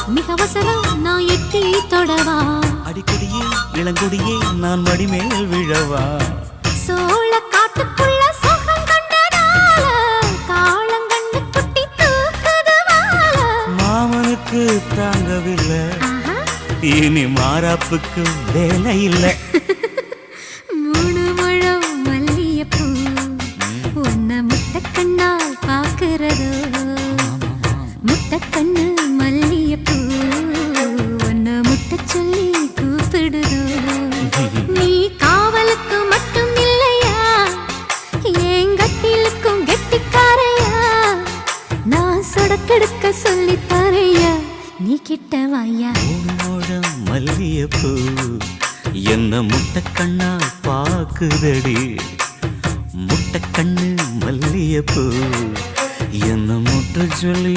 மிக அவசரம் நான் எட்டி தொடவா அடிக்கொடியே இளங்கொடியே நான் மடிமேல் விழவா சோழ காட்டுக்குள்ள சோகம் கண்டதால காளங்கண்ணு குட்டி தூக்குது வாழ மாமனுக்கு தாங்கவில்லை இனி மாறாப்புக்கு வேலை இல்லை மூணு முழம் மல்லியப்பூ உன்னை முட்டக்கண்ணால் பாக்குறதோ முட்டக்கண்ணு மல்லியப்பூ உன்னை முட்ட சொல்லி கூப்பிடுதோ நீ காவலுக்கு மட்டும் இல்லையா என் கட்டிலுக்கும் கெட்டிக்காரையா நான் சொடக்கெடுக்க சொல்லி தரையா நீ கிட்ட வாயா மல்லியப்பூ என்ன முட்டக்கண்ணா பாக்குதடி முட்டக்கண்ணு மல்லியப்பூ என்ன முட்ட சொல்லி